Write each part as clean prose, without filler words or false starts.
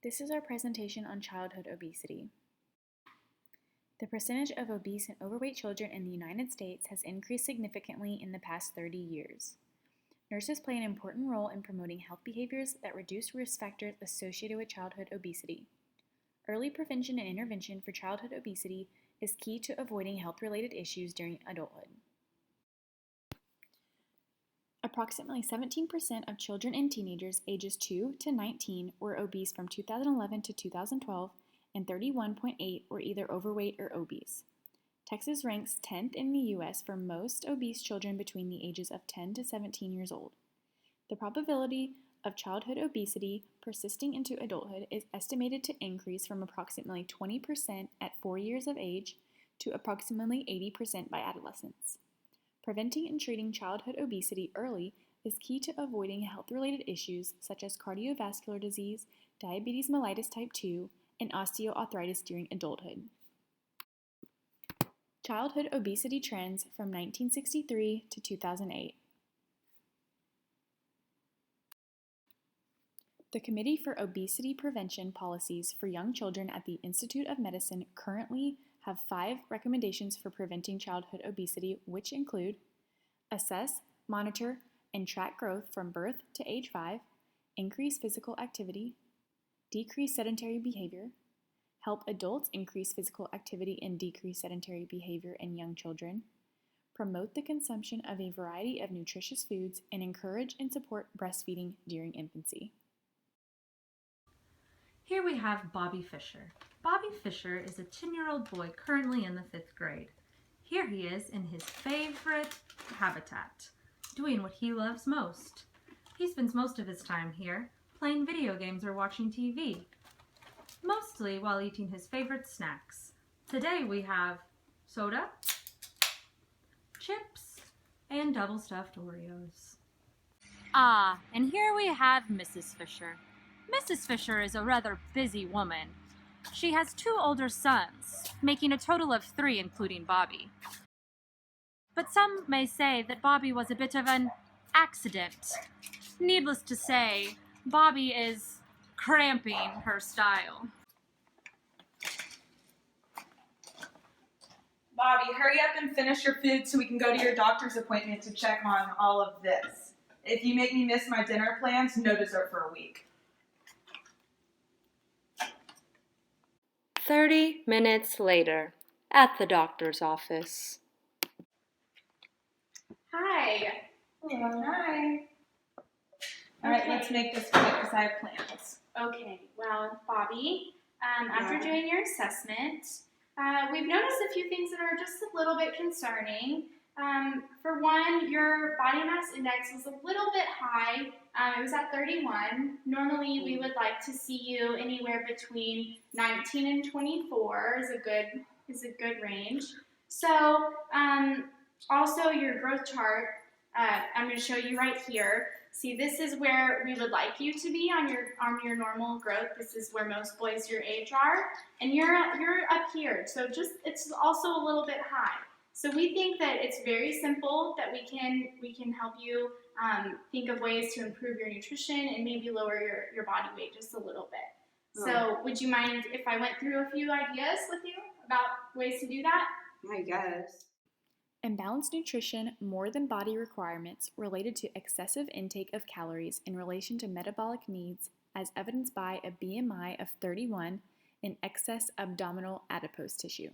This is our presentation on childhood obesity. The percentage of obese and overweight children in the United States has increased significantly in the past 30 years. Nurses play an important role in promoting health behaviors that reduce risk factors associated with childhood obesity. Early prevention and intervention for childhood obesity is key to avoiding health-related issues during adulthood. Approximately 17% of children and teenagers ages 2 to 19 were obese from 2011 to 2012, and 31.8% were either overweight or obese. Texas ranks 10th in the U.S. for most obese children between the ages of 10 to 17 years old. The probability of childhood obesity persisting into adulthood is estimated to increase from approximately 20% at 4 years of age to approximately 80% by adolescence. Preventing and treating childhood obesity early is key to avoiding health-related issues such as cardiovascular disease, diabetes mellitus type 2, and osteoarthritis during adulthood. Childhood obesity trends from 1963 to 2008. The Committee for Obesity Prevention Policies for Young Children at the Institute of Medicine currently have 5 recommendations for preventing childhood obesity, which include assess, monitor, and track growth from birth to age 5, increase physical activity, decrease sedentary behavior, help adults increase physical activity and decrease sedentary behavior in young children, promote the consumption of a variety of nutritious foods, and encourage and support breastfeeding during infancy. Here we have Bobby Fisher. Bobby Fisher is a 10-year-old boy currently in the 5th grade. Here he is in his favorite habitat, doing what he loves most. He spends most of his time here playing video games or watching TV, mostly while eating his favorite snacks. Today we have soda, chips, and double stuffed Oreos. Ah, and here we have Mrs. Fisher. Mrs. Fisher is a rather busy woman. She has 2 older sons, making a total of 3 including Bobby. But some may say that Bobby was a bit of an accident. Needless to say, Bobby is cramping her style. Bobby, hurry up and finish your food so we can go to your doctor's appointment to check on all of this. If you make me miss my dinner plans, no dessert for a week. 30 minutes later, at the doctor's office. Hi. Hello. Hi. All right, let's make this quick because I have plans. Okay, well, Bobby, after doing your assessment, we've noticed a few things that are just a little bit concerning. For one, your body mass index was a little bit high. It was at 31. Normally, we would like to see you anywhere between 19 and 24 is a good range. So, also your growth chart, I'm going to show you right here. See, this is where we would like you to be on your normal growth. This is where most boys your age are, and you're up here. So it's also a little bit high. So we think that it's very simple that we can help you think of ways to improve your nutrition and maybe lower your body weight just a little bit. So would you mind if I went through a few ideas with you about ways to do that? I guess. Imbalanced nutrition more than body requirements related to excessive intake of calories in relation to metabolic needs as evidenced by a BMI of 31 and excess abdominal adipose tissue.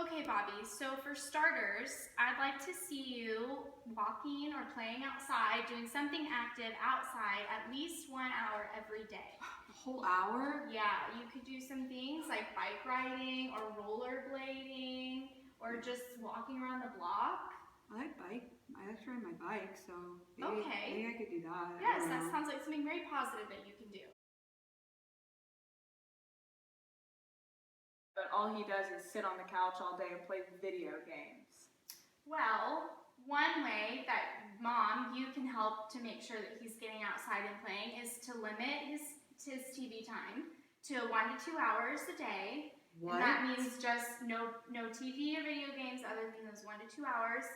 Okay, Bobby, so for starters, I'd like to see you walking or playing outside, doing something active outside at least 1 hour every day. A whole hour? Yeah, you could do some things like bike riding or rollerblading or just walking around the block. I like ride my bike, so Okay. maybe I could do that. Yes, that sounds like something very positive that you can do. But all he does is sit on the couch all day and play video games. Well, one way that Mom, you can help to make sure that he's getting outside and playing is to limit his TV time to 1 to 2 hours a day. What? And that means just no TV or video games other than those 1 to 2 hours.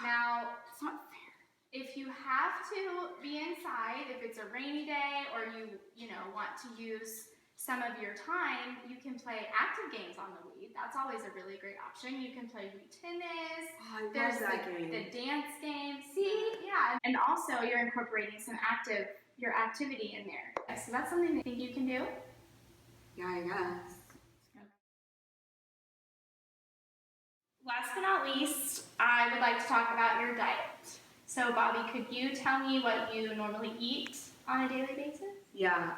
Now, That's not fair. If you have to be inside, if it's a rainy day or you know, want to use some of your time, you can play active games on the Wii. That's always a really great option. You can play Wii tennis. Oh, I There's love that game. the dance game. See, yeah. And also you're incorporating some your activity in there. So that's something I think you can do. Yeah, I guess. Last but not least, I would like to talk about your diet. So Bobby, could you tell me what you normally eat on a daily basis? Yeah,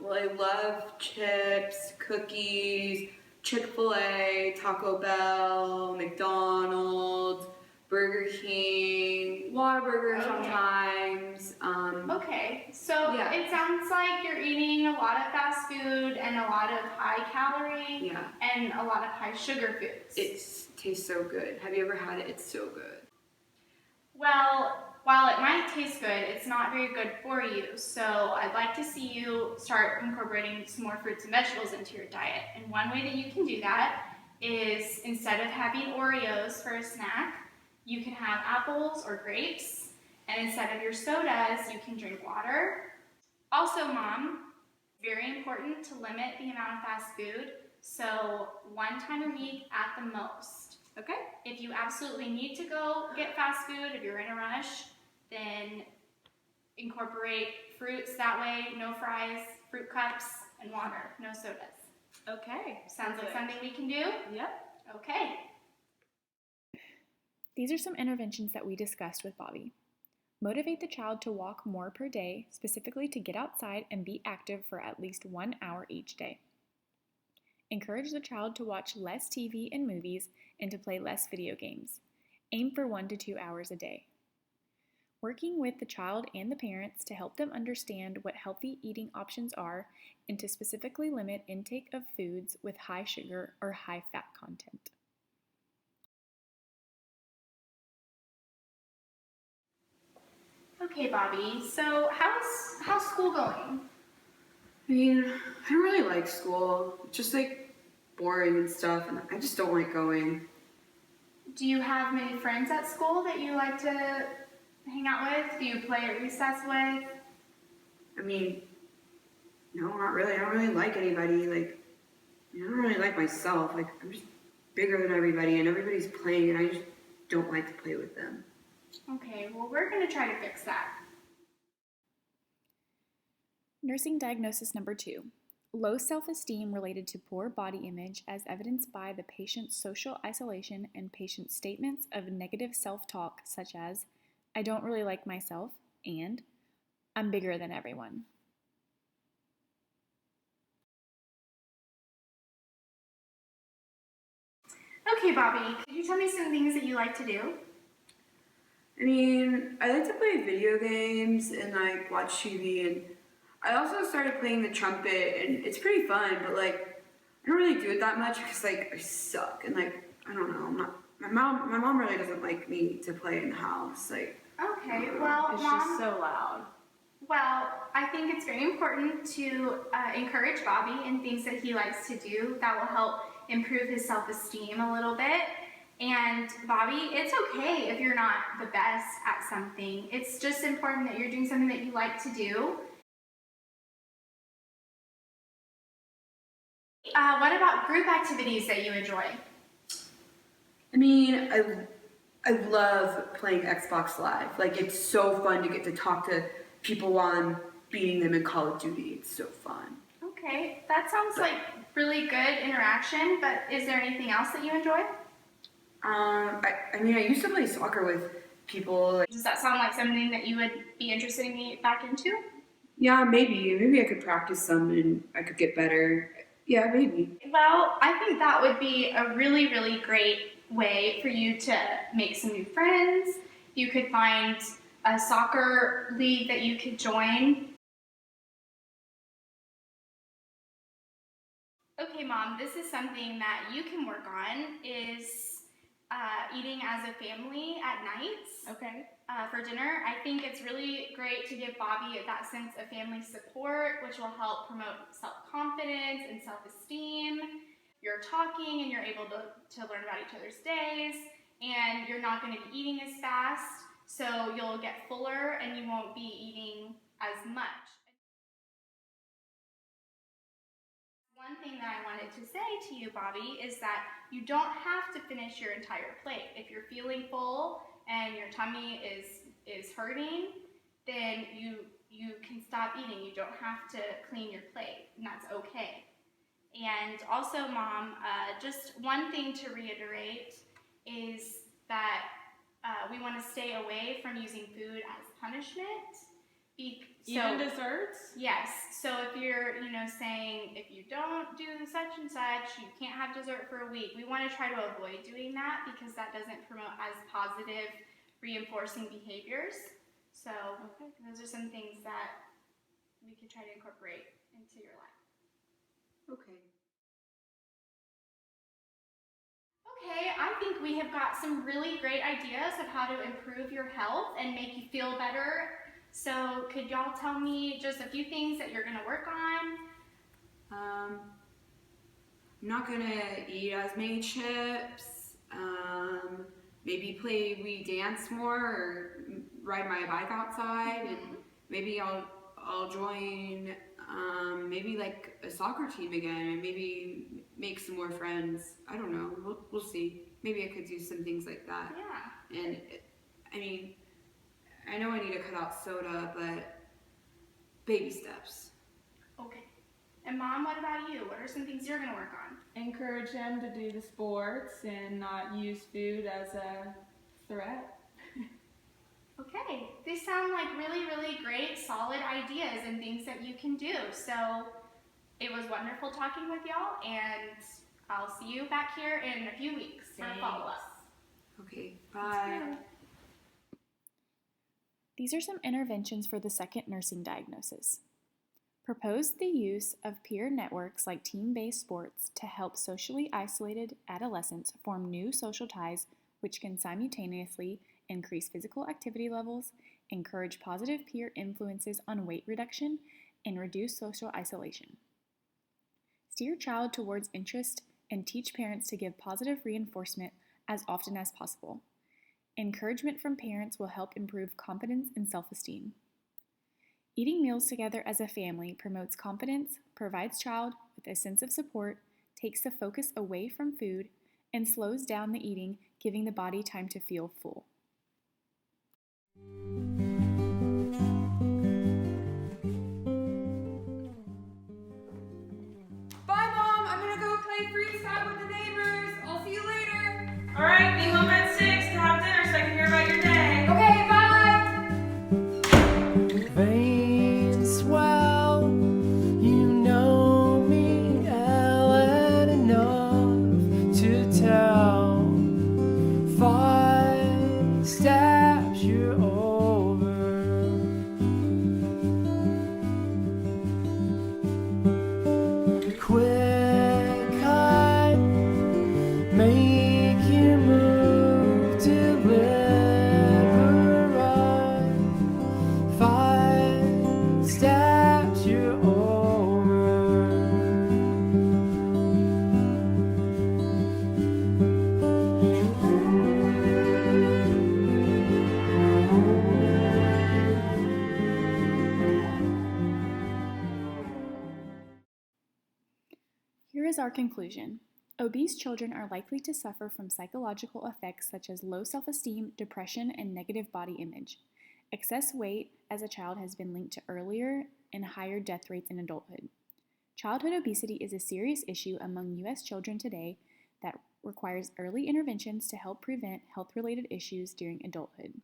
well, I love chips, cookies, Chick-fil-A, Taco Bell, McDonald's, Burger King, Whataburger sometimes. Okay, so yeah. it sounds like you're eating a lot of fast food and a lot of high calorie Yeah, and a lot of high sugar foods. it tastes so good. Have you ever had it? It's so good. Well, while it might taste good, it's not very good for you. So I'd like to see you start incorporating some more fruits and vegetables into your diet. And one way that you can do that is instead of having Oreos for a snack, you can have apples or grapes. And instead of your sodas, you can drink water. Also, Mom, very important to limit the amount of fast food. So 1 time a week at the most. Okay? If you absolutely need to go get fast food, if you're in a rush, then incorporate fruits that way, no fries, fruit cups, and water, no sodas. Okay, sounds like something we can do? Yep. Okay. These are some interventions that we discussed with Bobby. Motivate the child to walk more per day, specifically to get outside and be active for at least 1 hour each day. Encourage the child to watch less TV and movies and to play less video games. Aim for 1 to 2 hours a day. Working with the child and the parents to help them understand what healthy eating options are and to specifically limit intake of foods with high sugar or high fat content. Okay, Bobby, so how's school going? I mean, I don't really like school. It's just like boring and stuff, and I just don't like going. Do you have many friends at school that you like to hang out with? Do you play at recess with? I mean, no, not really. I don't really like anybody. Like, I don't really like myself. Like, I'm just bigger than everybody, and everybody's playing, and I just don't like to play with them. Okay, well, we're going to try to fix that. Nursing diagnosis number 2. Low self-esteem related to poor body image as evidenced by the patient's social isolation and patient's statements of negative self-talk such as, I don't really like myself, and I'm bigger than everyone. Okay, Bobby, could you tell me some things that you like to do? I mean, I like to play video games and like watch TV, and I also started playing the trumpet, and it's pretty fun, but like I don't really do it that much because like I suck, and like I don't know, my mom really doesn't like me to play in the house. Like, Okay, well, It's Mom, just so loud. well, I think it's very important to encourage Bobby in things that he likes to do that will help improve his self-esteem a little bit. And Bobby, it's okay if you're not the best at something. It's just important that you're doing something that you like to do. What about group activities that you enjoy? I mean, I love playing Xbox Live. Like, it's so fun to get to talk to people while I'm beating them in Call of Duty. It's so fun. Okay, that sounds like really good interaction, but is there anything else that you enjoy? I mean, I used to play soccer with people. Like, Does that sound like something that you would be interested in getting back into? yeah, maybe I could practice some and I could get better. Yeah, maybe. Well, I think that would be a really, really great way for you to make some new friends. You could find a soccer league that you could join. Okay, Mom, this is something that you can work on is eating as a family at nights. Okay. For dinner. I think it's really great to give Bobby that sense of family support, which will help promote self-confidence and self-esteem. You're talking and you're able to learn about each other's days, and you're not going to be eating as fast. So you'll get fuller and you won't be eating as much. One thing that I wanted to say to you, Bobby, is that you don't have to finish your entire plate. If you're feeling full and your tummy is hurting, then you can stop eating. You don't have to clean your plate, and that's okay. And also, Mom, just one thing to reiterate is that we want to stay away from using food as punishment. Even desserts? Yes. So if you're, saying if you don't do such and such, you can't have dessert for a week. We want to try to avoid doing that because that doesn't promote as positive reinforcing behaviors. So those are some things that we could try to incorporate into your life. Okay. Okay, I think we have got some really great ideas of how to improve your health and make you feel better. So could y'all tell me just a few things that you're going to work on? I'm not gonna eat as many chips. Maybe play We Dance more or ride my bike outside, and maybe I'll join maybe like a soccer team again, and maybe make some more friends. I don't know. We'll see. Maybe I could do some things like that. Yeah. And I mean, I know I need to cut out soda, but baby steps. Okay. And Mom, what about you? What are some things you're going to work on? Encourage him to do the sports and not use food as a threat. Okay. These sound like really, really great, solid ideas and things that you can do. So it was wonderful talking with y'all, and I'll see you back here in a few weeks for a follow-up. Okay, bye. These are some interventions for the second nursing diagnosis. Propose the use of peer networks like team-based sports to help socially isolated adolescents form new social ties which can simultaneously increase physical activity levels, encourage positive peer influences on weight reduction, and reduce social isolation. Steer your child towards interest and teach parents to give positive reinforcement as often as possible. Encouragement from parents will help improve confidence and self-esteem. Eating meals together as a family promotes confidence, provides child with a sense of support, takes the focus away from food, and slows down the eating, giving the body time to feel full. Bye, Mom. I'm gonna go play freestyle with the neighbors. I'll see you later. All right, be home at 6 to have dinner so I can hear about your day. Okay, bye. Veins swell, you know me, Ellen, enough to tell. 5 steps, you're over. Quick cut, make you move, deliver us. 5 steps, you're over. Here is our conclusion. Obese children are likely to suffer from psychological effects such as low self-esteem, depression, and negative body image. Excess weight as a child has been linked to earlier and higher death rates in adulthood. Childhood obesity is a serious issue among U.S. children today that requires early interventions to help prevent health-related issues during adulthood.